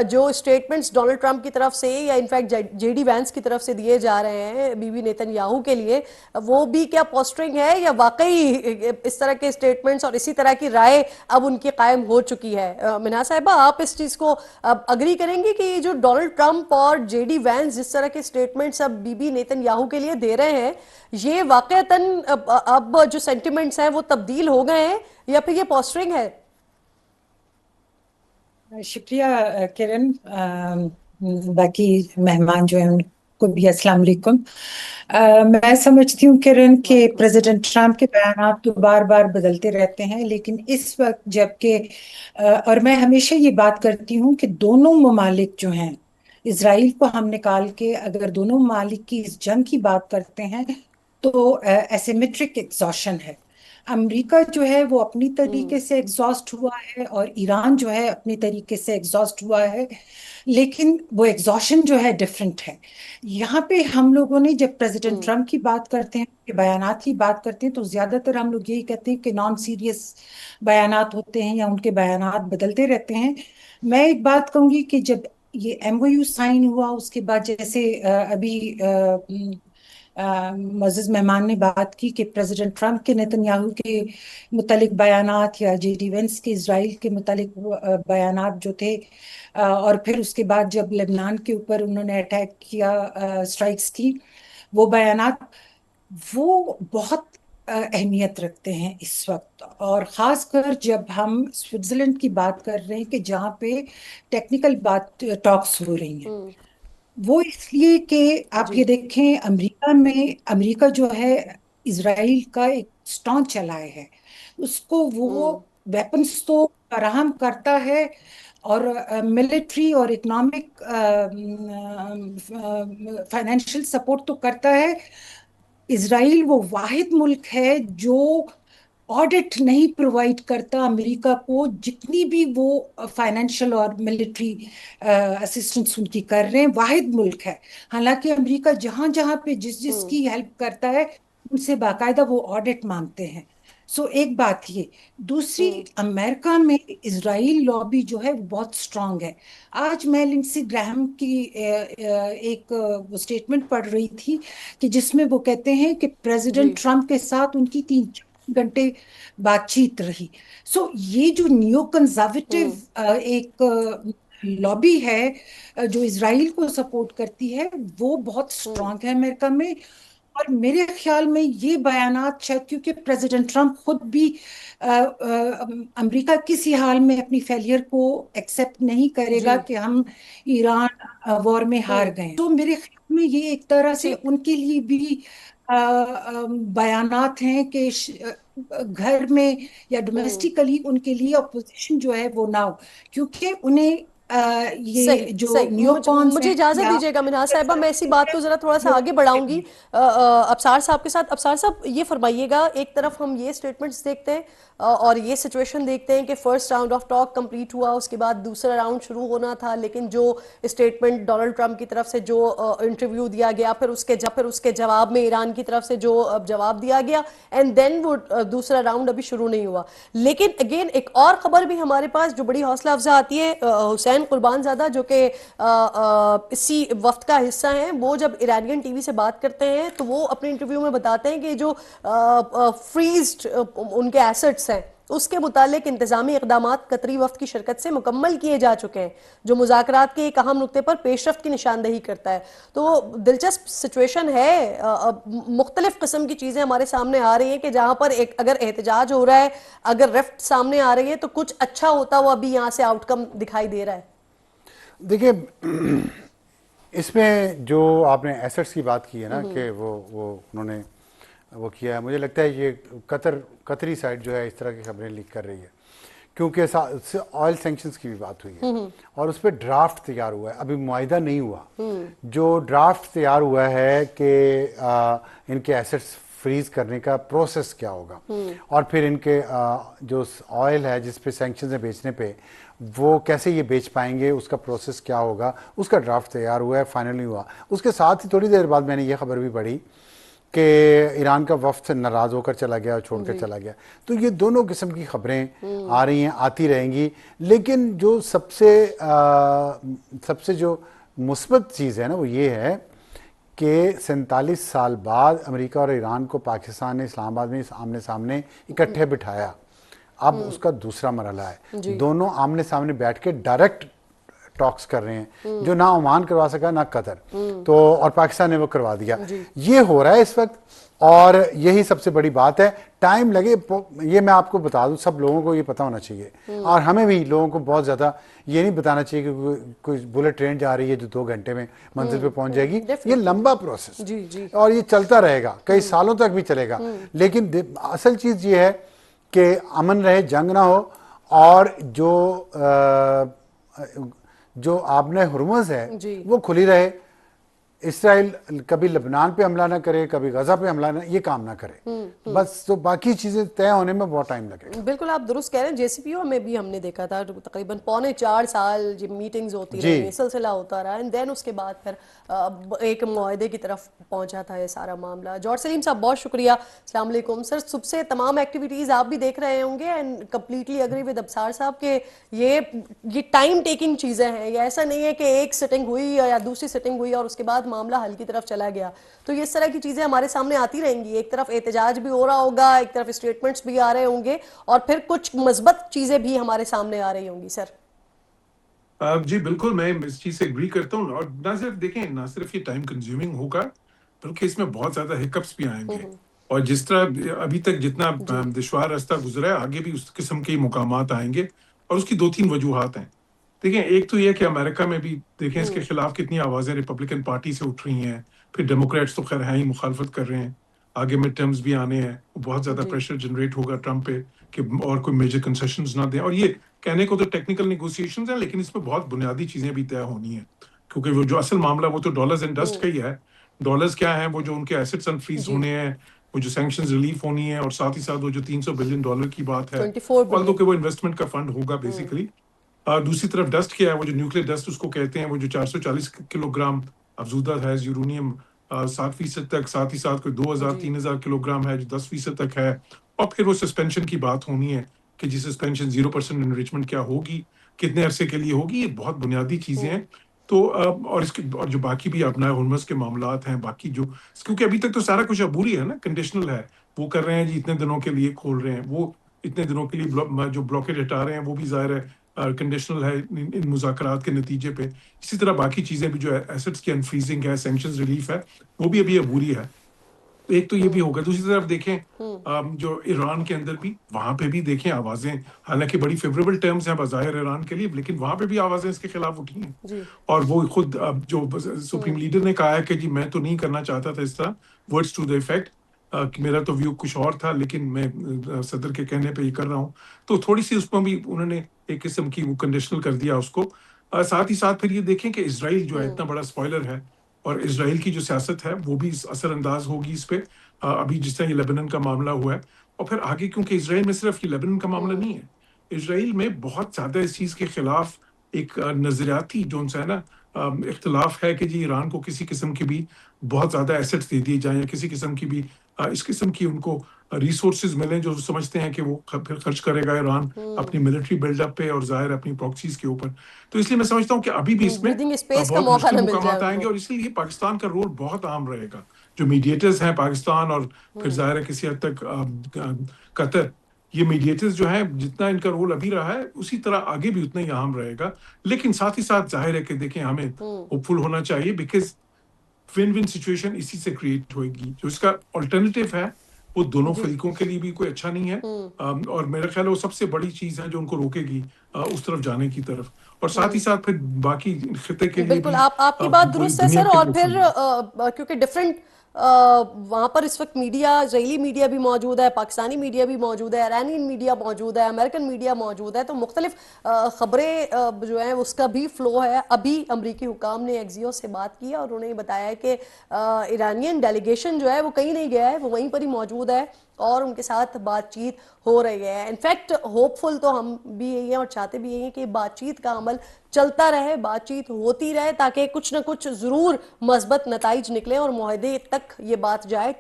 جو statements Donald Trump کی طرف سے یا انفیکٹ جے ڈی وینس کی طرف سے دیے جا رہے ہیں بی بی نیتن یاہو کے لیے، وہ بھی کیا پوسٹرنگ ہے یا واقعی اس طرح کے اسٹیٹمنٹس اور اسی طرح کی رائے اب ان کی قائم ہو چکی ہے؟ منہا صاحبہ، آپ اس چیز کو اگری کریں گی کہ جو ڈونلڈ ٹرمپ اور جے ڈی وینس جس طرح کے اسٹیٹمنٹس اب بی بی نیتن یاہو کے لیے دے رہے ہیں، یہ واقعتاً اب جو سینٹیمنٹس ہیں وہ تبدیل ہو گئے ہیں یا پھر یہ پوسٹرنگ ہے؟ شکریہ کرن، باقی مہمان جو ہیں ان کو بھی السلام علیکم۔ میں سمجھتی ہوں کرن کہ پریزیڈنٹ ٹرمپ کے بیانات تو بار بار بدلتے رہتے ہیں، لیکن اس وقت جبکہ اور میں ہمیشہ یہ بات کرتی ہوں کہ دونوں ممالک جو ہیں، اسرائیل کو ہم نکال کے اگر دونوں ممالک کی اس جنگ کی بات کرتے ہیں تو ایسیمیٹرک ایگزاشن ہے۔ امریکہ جو ہے وہ اپنی طریقے سے ایگزاسٹ ہوا ہے اور ایران جو ہے اپنی طریقے سے ایگزاسٹ ہوا ہے، لیکن وہ ایگزاشن جو ہے ڈیفرنٹ ہے۔ یہاں پہ ہم لوگوں نے جب پریزیڈنٹ ٹرمپ کی بات کرتے ہیں، کہ بیانات کی بات کرتے ہیں، تو زیادہ تر ہم لوگ یہی کہتے ہیں کہ نان سیریس بیانات ہوتے ہیں یا ان کے بیانات بدلتے رہتے ہیں۔ میں ایک بات کہوں گی کہ جب یہ ایم او یو سائن ہوا، اس کے بعد جیسے ابھی معزز مہمان نے بات کی کہ پریزیڈنٹ ٹرمپ کے نیتن یاہو کے متعلق بیانات یا جے ڈی وینس کے اسرائیل کے متعلق بیانات جو تھے، اور پھر اس کے بعد جب لبنان کے اوپر انہوں نے اٹیک کیا، اسٹرائکس کی، وہ بیانات وہ بہت اہمیت رکھتے ہیں اس وقت، اور خاص کر جب ہم سوئٹزرلینڈ کی بات کر رہے ہیں کہ جہاں پہ ٹیکنیکل بات ٹاکس ہو رہی ہیں۔ وہ اس لیے کہ آپ یہ دیکھیں، امریکہ جو ہے اسرائیل کا ایک اسٹانچ چلائے ہے، اس کو وہ ویپنز تو فراہم کرتا ہے اور ملٹری اور اکنامک فائنینشیل سپورٹ تو کرتا ہے۔ اسرائیل وہ واحد ملک ہے جو آڈٹ نہیں پرووائڈ کرتا امریکہ کو، جتنی بھی وہ فائنینشیل اور ملٹری اسسٹنس ان کی کر رہے ہیں، واحد ملک ہے۔ حالانکہ امریکہ جہاں جہاں پہ جس کی ہیلپ کرتا ہے ان سے باقاعدہ وہ آڈٹ مانگتے ہیں۔ سو ایک بات یہ، دوسری، امریکہ میں اسرائیل لابی جو ہے وہ بہت اسٹرانگ ہے۔ آج میں لنڈسی گراہم کی ایک اسٹیٹمنٹ پڑھ رہی تھی کہ جس میں وہ کہتے ہیں کہ پریزیڈنٹ ٹرمپ کے ساتھ ان کی 3 گھنٹے بات چیت رہی۔ سو یہ جو نیو کنزرویٹو ایک لابی ہے جو اسرائیل کو سپورٹ کرتی ہے، وہ بہت اسٹرانگ ہے امریکہ میں۔ اور میرے خیال میں یہ بیانات شاید کیونکہ پریزیڈنٹ ٹرمپ خود بھی امریکہ کسی حال میں اپنی فیلئر کو ایکسیپٹ نہیں کرے گا کہ ہم ایران وار میں ہار گئے، تو میرے خیال میں یہ ایک طرح سے ان کے لیے بھی بیانات ہیں کہ گھر میں یا ڈومیسٹکلی ان کے لیے اپوزیشن جو ہے وہ نہ ہو، کیونکہ انہیں یہ جو نیو کونس مجھے ہیں اجازت یا دیجیے گا منہا صاحبہ، میں اسی بات کو ذرا تھوڑا سا آگے بڑھاؤں گی ابصار صاحب کے ساتھ۔ ابصار صاحب یہ فرمائیے گا، ایک طرف ہم یہ سٹیٹمنٹس دیکھتے ہیں اور یہ سچویشن دیکھتے ہیں کہ first round of talk complete ہوا، اس کے بعد دوسرا راؤنڈ شروع ہونا تھا، لیکن جو اسٹیٹمنٹ ڈونلڈ ٹرمپ کی طرف سے جو انٹرویو دیا گیا، پھر اس کے جواب میں ایران کی طرف سے جو جواب دیا گیا، اینڈ دین وہ دوسرا راؤنڈ ابھی شروع نہیں ہوا۔ لیکن اگین ایک اور خبر بھی ہمارے پاس جو بڑی حوصلہ افزا آتی ہے، حسین قربان زادہ جو کہ اسی وفد کا حصہ ہیں، وہ جب ایرانین ٹی وی سے بات کرتے ہیں تو وہ اپنے انٹرویو میں بتاتے ہیں کہ جو فریزڈ ان کے ایسٹس ہیں اس کے متعلق انتظامی اقدامات قطری وفد کی شرکت سے مکمل کیے جا چکے ہیں، جو مذاکرات کے ایک اہم نقطے پر پیش رفت کی نشاندہی کرتا ہے۔ تو دلچسپ سچویشن ہے، مختلف قسم کی چیزیں ہمارے سامنے آ رہی ہیں کہ جہاں پر اگر احتجاج ہو رہا ہے، اگر رفت سامنے آ رہی ہے تو کچھ اچھا ہوتا ہوا ابھی یہاں سے آؤٹ کم دکھائی دے رہا ہے۔ دیکھیں، اس میں جو آپ نے ایسٹس کی بات کی ہے نا کہ وہ انہوں نے وہ کیا ہے، مجھے لگتا ہے یہ قطری سائڈ جو ہے اس طرح کی خبریں لیک کر رہی ہے، کیونکہ آئل سینکشنز کی بھی بات ہوئی ہے اور اس پہ ڈرافٹ تیار ہوا ہے، ابھی معاہدہ نہیں ہوا۔ جو ڈرافٹ تیار ہوا ہے کہ ان کے ایسٹس فریز کرنے کا پروسیس کیا ہوگا، اور پھر ان کے جو آئل ہے جس پہ سینکشنز ہیں بیچنے پہ، وہ کیسے یہ بیچ پائیں گے، اس کا پروسیس کیا ہوگا، اس کا ڈرافٹ تیار ہوا ہے، فائنل نہیں ہوا۔ اس کے ساتھ ہی تھوڑی دیر بعد میں نے یہ خبر بھی پڑھی کہ ایران کا وفد ناراض ہو کر چلا گیا اور چھوڑ کر چلا گیا. تو یہ دونوں قسم کی خبریں آ رہی ہیں, آتی رہیں گی. لیکن جو سب سے جو مثبت چیز ہے نا وہ یہ ہے کہ 47 سال بعد امریکہ اور ایران کو پاکستان نے اسلام آباد میں آمنے سامنے اکٹھے بٹھایا. اب اس کا دوسرا مرحلہ ہے, دونوں آمنے سامنے بیٹھ کے ڈائریکٹ ٹاکس کر رہے ہیں, جو نہ عمان کروا سکا نہ قطر, تو اور پاکستان نے وہ کروا دیا. یہ ہو رہا ہے اس وقت, اور یہی سب سے بڑی بات ہے. ٹائم لگے, یہ میں آپ کو بتا دوں, سب لوگوں کو یہ پتہ ہونا چاہیے, اور ہمیں بھی لوگوں کو بہت زیادہ یہ نہیں بتانا چاہیے کہ کوئی بلٹ ٹرین جا رہی ہے جو 2 گھنٹے میں منزل پہ پہنچ جائے گی. یہ لمبا پروسیس اور یہ چلتا رہے گا, کئی سالوں تک بھی چلے گا. لیکن اصل چیز یہ ہے کہ امن رہے, جنگ نہ ہو, اور جو آبِ ہرمز ہے وہ کھلی رہے. اسرائیل کبھی لبنان پہ حملہ نہ کرے, کبھی غزہ پہ حملہ نہ, یہ کام نہ کرے بس. تو باقی چیزیں طے ہونے میں بہت ٹائم لگے گا. بالکل آپ درست کہہ رہے ہیں. JCPOA میں بھی ہم نے دیکھا تھا تقریباً 4.25 سال جب میٹنگز ہوتی رہی, سلسلہ ہوتا رہا, اینڈ دین اس کے بعد پھر ایک معاہدے کی طرف پہنچا تھا یہ سارا معاملہ. جارج سلیم صاحب بہت شکریہ. السلام علیکم سر. صبح سے تمام ایکٹیویٹیز آپ بھی دیکھ رہے ہوں گے, and completely agree with Absar صاحب کہ یہ ٹائم ٹیکنگ چیزیں ہیں. یہ ایسا نہیں ہے کہ ایک سٹنگ ہوئی یا دوسری سٹنگ ہوئی اور اس کے بعد معاملہ حل کی طرف چلا گیا. تو اس طرح کی چیزیں ہمارے سامنے آتی رہیں گی. ایک طرف احتجاج بھی ہو رہا ہوگا, ایک طرف اسٹیٹمنٹس بھی آ رہے ہوں گے, اور پھر کچھ مثبت چیزیں بھی ہمارے سامنے آ رہی ہوں گی. سر جی بالکل, میں اس چیز سے اگری کرتا ہوں. اور نہ صرف دیکھیں, نہ صرف یہ ٹائم کنزیومنگ ہوگا بلکہ اس میں بہت زیادہ ہکپس بھی آئیں گے. اور جس طرح ابھی تک جتنا دشوار راستہ گزرا ہے, آگے بھی اس قسم کے مقامات آئیں گے. اور اس کی 2-3 وجوہات ہیں. دیکھیں, ایک تو یہ کہ امریکہ میں بھی دیکھیں اس کے خلاف کتنی آوازیں ریپبلکن پارٹی سے اٹھ رہی ہیں. پھر ڈیموکریٹس تو خیر ہیں ہی, مخالفت کر رہے ہیں. آگے مڈ ٹرمز بھی آنے ہیں, بہت زیادہ پریشر جنریٹ ہوگا ٹرمپ پہ کہ اور کوئی میجر کنسیشنز نہ دیں. اور یہ کہنے کو تو ٹیکنیکل نیگوسیشنز ہیں, لیکن اس میں بہت بنیادی چیزیں بھی طے ہونی ہیں. کیونکہ وہ جو اصل معاملہ وہ تو ڈالرز اینڈ ڈسٹ کا ہی ہے. ڈالرز کیا ہیں, وہ جو ان کے ایسٹس انفریز ہونے ہیں, وہ جو سینکشنز ریلیف ہونی ہے, اور ساتھ ہی ساتھ وہ جو $300 بلین کی بات ہے, although کہ وہ انویسٹمنٹ کا فنڈ ہوگا بیسیکلی. دوسری طرف ڈسٹ کیا ہے, وہ جو نیوکلیئر ڈسٹ اس کو کہتے ہیں, وہ جو 440 کلو گرام افزودہ ہے یورینیم 7% تک, ساتھ ہی ساتھ کوئی 2000-3000 کلو گرام ہے جو 10% تک ہے. اور پھر وہ سسپینشن کی بات ہونی ہے کہ جی سسپینشن 0% انریچمنٹ کیا ہوگی, کتنے عرصے کے لیے ہوگی. یہ بہت بنیادی چیزیں ہیں. تو اور اس کے اور جو باقی بھی اپنا ہرمز کے معاملات ہیں, باقی جو کیونکہ ابھی تک تو سارا کچھ عبوری ہے نا, کنڈیشنل ہے. وہ کر رہے ہیں جی اتنے دنوں کے لیے کھول رہے ہیں, وہ اتنے دنوں کے لیے جو بلاکیڈ ہٹا رہے ہیں, وہ بھی ظاہر ہے کنڈیشنل ہے ان مذاکرات کے نتیجے پہ. اسی طرح باقی چیزیں بھی جو ایسٹس کی انفریزنگ ہے, سینکشنز ریلیف ہے, وہ بھی ابھی عبوری ہے. ایک تو یہ بھی ہوگا. دوسری طرف دیکھیں جو ایران کے اندر بھی, وہاں پہ بھی دیکھیں آوازیں, حالانکہ بڑی فیوریبل ٹرمز ہیں بظاہر ایران کے لیے, لیکن وہاں پہ بھی آوازیں اس کے خلاف اٹھی ہیں. اور وہ خود جو سپریم لیڈر نے کہا ہے کہ جی میں تو نہیں کرنا چاہتا تھا اس طرح, ورڈز ٹو دی ایفیکٹ کہ میرا تو ویو کچھ اور تھا, لیکن میں صدر کے کہنے پہ یہ کر رہا ہوں. تو تھوڑی سی اس میں بھی انہوں نے ایک قسم کی وہ کنڈیشنل کر دیا اس کو. ساتھ ہی ساتھ پھر یہ دیکھیں کہ اسرائیل جو ہے اتنا بڑا اسپوائلر ہے, اور اسرائیل کی جو سیاست ہے وہ بھی اثر انداز ہوگی اس پہ. ابھی جس طرح یہ لیبنن کا معاملہ ہوا ہے, اور پھر آگے کیونکہ اسرائیل میں صرف یہ لیبنن کا معاملہ نہیں ہے, اسرائیل میں بہت زیادہ اس چیز کے خلاف ایک نظریاتی جو ہے نا اختلاف ہے کہ جی ایران کو کسی قسم کی بھی بہت زیادہ ایسٹس دے دیے جائیں, یا کسی قسم کی بھی اس قسم کی ان کو ریسورسز ملیں جو سمجھتے ہیں کہ وہ پھر خرچ کرے گا ایران اپنی ملٹری بلڈ اپ پہ اور ظاہر اپنی پراکسیز کے اوپر. تو اس لیے میں سمجھتا ہوں کہ ابھی بھی اس میں بہت مشکل مقامات آئیں گے, اور اسی لیے پاکستان کا رول بہت اہم رہے گا. جو میڈیٹرز ہیں پاکستان اور پھر ظاہر ہے کسی حد تک قطر, یہ میڈیٹرز جو ہیں جتنا ان کا رول ابھی رہا ہے اسی طرح آگے بھی اتنا ہی اہم رہے گا. لیکن ساتھ ہی ساتھ ظاہر ہے کہ دیکھیں ہمیں ہوپ فل ہونا چاہیے, بیکاز ون ون سچویشن اسی سے کریٹ ہوئے گی. جو اس کا الٹرنیٹیو ہے وہ دونوں فریقوں کے لیے بھی کوئی اچھا نہیں ہے, اور میرا خیال ہے وہ سب سے بڑی چیز ہے جو ان کو روکے گی اس طرف جانے کی طرف. اور ساتھ ہی ساتھ پھر باقی خطے کے لیے بالکل آپ کی بات درست ہے سر. اور پھر کیونکہ ڈفرینٹ وہاں پر اس وقت میڈیا, اسرائیلی میڈیا بھی موجود ہے, پاکستانی میڈیا بھی موجود ہے, ایرانین میڈیا موجود ہے, امریکن میڈیا موجود ہے, تو مختلف خبریں جو ہیں اس کا بھی فلو ہے. ابھی امریکی حکام نے ایکزیو سے بات کی اور انہوں نے بتایا کہ ایرانین ڈیلیگیشن جو ہے وہ کہیں نہیں گیا ہے, وہ وہیں پر ہی موجود ہے اور ان کے ساتھ بات چیت ہو رہی ہے. انفیکٹ ہوپ فل تو ہم بھی یہی ہیں اور چاہتے بھی یہی ہیں کہ بات چیت کا عمل چلتا رہے, بات چیت ہوتی رہے, تاکہ کچھ نہ کچھ ضرور مثبت نتائج نکلیں اور معاہدے تک یہ بات جائے.